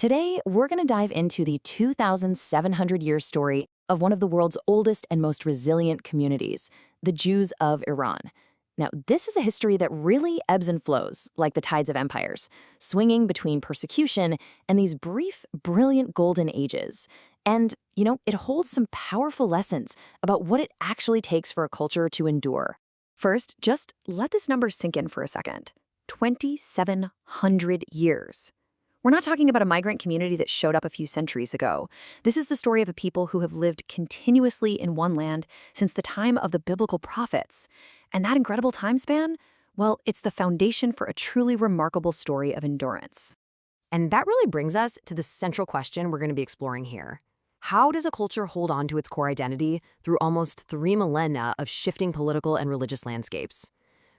Today, we're going to dive into the 2,700-year story of one of the world's oldest and most resilient communities, the Jews of Iran. Now, this is a history that really ebbs and flows, like the tides of empires, swinging between persecution and these brief, brilliant golden ages. And, it holds some powerful lessons about what it actually takes for a culture to endure. First, just let this number sink in for a second. 2,700 years. We're not talking about a migrant community that showed up a few centuries ago. This is the story of a people who have lived continuously in one land since the time of the biblical prophets. And that incredible time span, well, it's the foundation for a truly remarkable story of endurance. And that really brings us to the central question we're going to be exploring here. How does a culture hold on to its core identity through almost 3 millennia of shifting political and religious landscapes?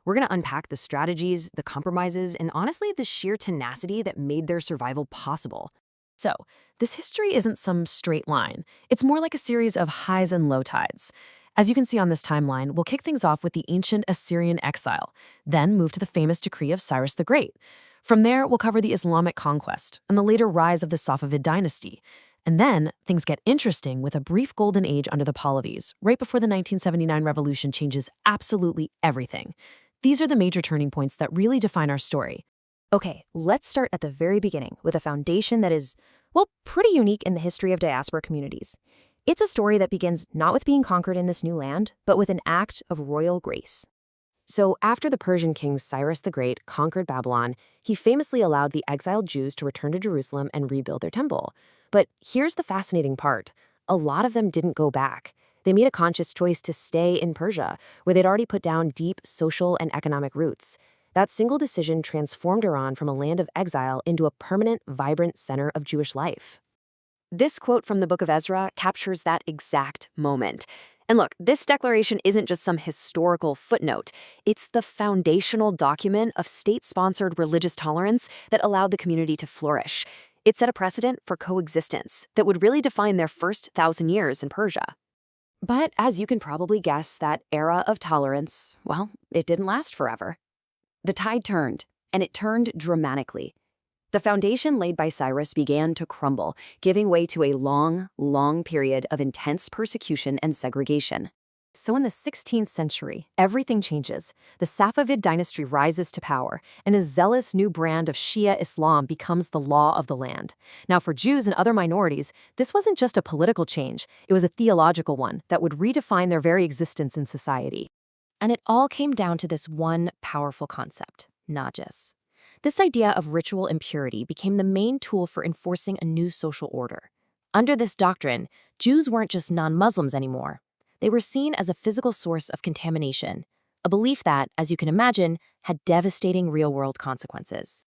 We're going to unpack the strategies, the compromises, and honestly, the sheer tenacity that made their survival possible. So, this history isn't some straight line. It's more like a series of highs and low tides. As you can see on this timeline, we'll kick things off with the ancient Assyrian exile, then move to the famous decree of Cyrus the Great. From there, we'll cover the Islamic conquest and the later rise of the Safavid dynasty. And then, things get interesting with a brief golden age under the Pahlavis, right before the 1979 revolution changes absolutely everything. These are the major turning points that really define our story. Okay, let's start at the very beginning with a foundation that is, well, pretty unique in the history of diaspora communities. It's a story that begins not with being conquered in this new land, but with an act of royal grace. So after the Persian king Cyrus the Great conquered Babylon, he famously allowed the exiled Jews to return to Jerusalem and rebuild their temple. But here's the fascinating part. A lot of them didn't go back. They made a conscious choice to stay in Persia, where they'd already put down deep social and economic roots. That single decision transformed Iran from a land of exile into a permanent, vibrant center of Jewish life. This quote from the Book of Ezra captures that exact moment. And look, this declaration isn't just some historical footnote. It's the foundational document of state-sponsored religious tolerance that allowed the community to flourish. It set a precedent for coexistence that would really define their first 1,000 years in Persia. But as you can probably guess, that era of tolerance, well, it didn't last forever. The tide turned, and it turned dramatically. The foundation laid by Cyrus began to crumble, giving way to a long, long period of intense persecution and segregation. So in the 16th century, everything changes. The Safavid dynasty rises to power, and a zealous new brand of Shia Islam becomes the law of the land. Now, for Jews and other minorities, this wasn't just a political change, it was a theological one that would redefine their very existence in society. And it all came down to this one powerful concept, najis. This idea of ritual impurity became the main tool for enforcing a new social order. Under this doctrine, Jews weren't just non-Muslims anymore. They were seen as a physical source of contamination, a belief that, as you can imagine, had devastating real-world consequences.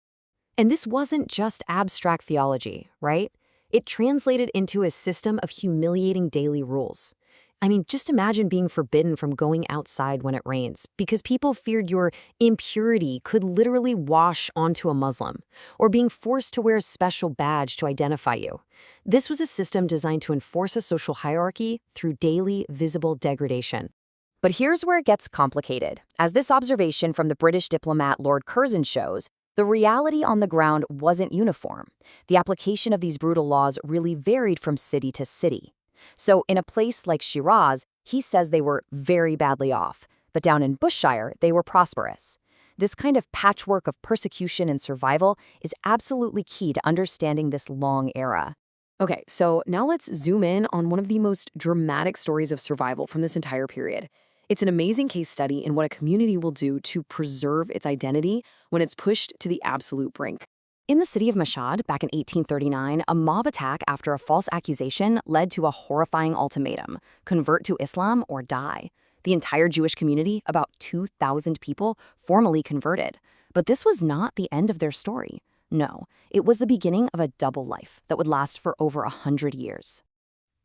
And this wasn't just abstract theology, right? It translated into a system of humiliating daily rules. I mean, just imagine being forbidden from going outside when it rains because people feared your impurity could literally wash onto a Muslim, or being forced to wear a special badge to identify you. This was a system designed to enforce a social hierarchy through daily, visible degradation. But here's where it gets complicated. As this observation from the British diplomat Lord Curzon shows, the reality on the ground wasn't uniform. The application of these brutal laws really varied from city to city. So in a place like Shiraz, he says they were very badly off, but down in Bushire, they were prosperous. This kind of patchwork of persecution and survival is absolutely key to understanding this long era. Okay, so now let's zoom in on one of the most dramatic stories of survival from this entire period. It's an amazing case study in what a community will do to preserve its identity when it's pushed to the absolute brink. In the city of Mashhad, back in 1839, a mob attack after a false accusation led to a horrifying ultimatum: convert to Islam or die. The entire Jewish community, about 2,000 people, formally converted. But this was not the end of their story. No, it was the beginning of a double life that would last for over 100 years.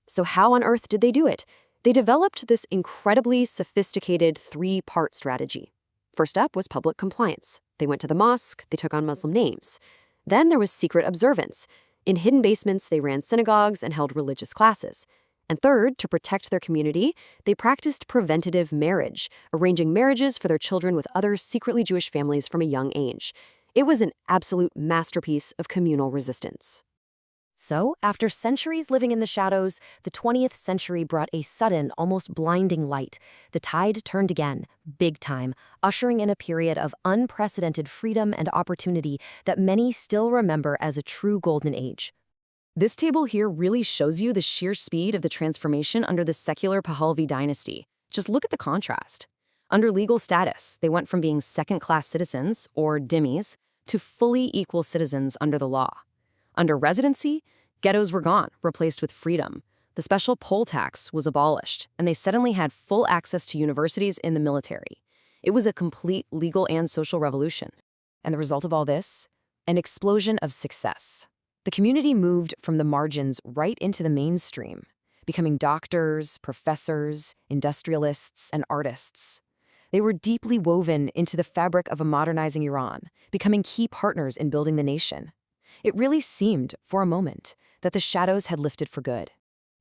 So how on earth did they do it? They developed this incredibly sophisticated 3-part strategy. First up was public compliance. They went to the mosque, they took on Muslim names. Then there was secret observance. In hidden basements, they ran synagogues and held religious classes. And third, to protect their community, they practiced preventative marriage, arranging marriages for their children with other secretly Jewish families from a young age. It was an absolute masterpiece of communal resistance. So, after centuries living in the shadows, the 20th century brought a sudden, almost blinding light. The tide turned again, big time, ushering in a period of unprecedented freedom and opportunity that many still remember as a true golden age. This table here really shows you the sheer speed of the transformation under the secular Pahlavi dynasty. Just look at the contrast. Under legal status, they went from being second-class citizens, or dhimmis, to fully equal citizens under the law. Under residency, ghettos were gone, replaced with freedom. The special poll tax was abolished, and they suddenly had full access to universities in the military. It was a complete legal and social revolution. And the result of all this? An explosion of success. The community moved from the margins right into the mainstream, becoming doctors, professors, industrialists, and artists. They were deeply woven into the fabric of a modernizing Iran, becoming key partners in building the nation. It really seemed, for a moment, that the shadows had lifted for good.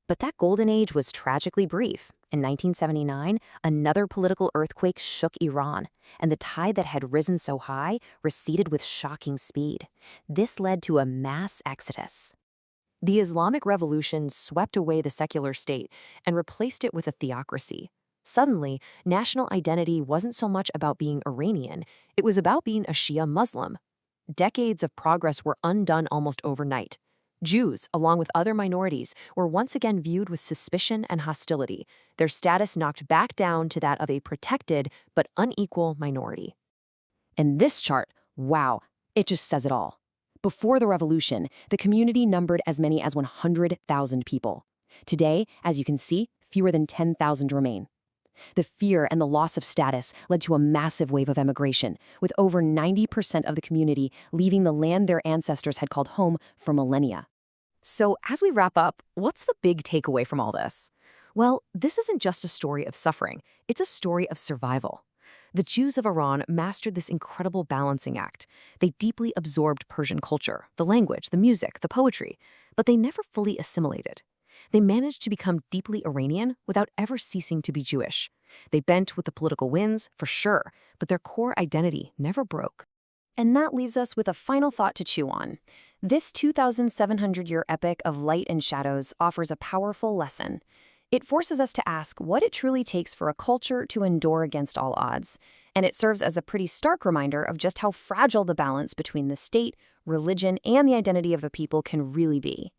But that golden age was tragically brief. In 1979, another political earthquake shook Iran, and the tide that had risen so high receded with shocking speed. This led to a mass exodus. The Islamic Revolution swept away the secular state and replaced it with a theocracy. Suddenly, national identity wasn't so much about being Iranian, it was about being a Shia Muslim. Decades of progress were undone almost overnight. Jews, along with other minorities, were once again viewed with suspicion and hostility, their status knocked back down to that of a protected but unequal minority. And this chart, wow, it just says it all. Before the revolution, the community numbered as many as 100,000 people. Today, as you can see, fewer than 10,000 remain. The fear and the loss of status led to a massive wave of emigration, with over 90% of the community leaving the land their ancestors had called home for millennia. So, as we wrap up, what's the big takeaway from all this? Well, this isn't just a story of suffering, it's a story of survival. The Jews of Iran mastered this incredible balancing act. They deeply absorbed Persian culture, the language, the music, the poetry, but they never fully assimilated. They managed to become deeply Iranian without ever ceasing to be Jewish. They bent with the political winds, for sure, but their core identity never broke. And that leaves us with a final thought to chew on. This 2,700-year epic of light and shadows offers a powerful lesson. It forces us to ask what it truly takes for a culture to endure against all odds. And it serves as a pretty stark reminder of just how fragile the balance between the state, religion, and the identity of a people can really be.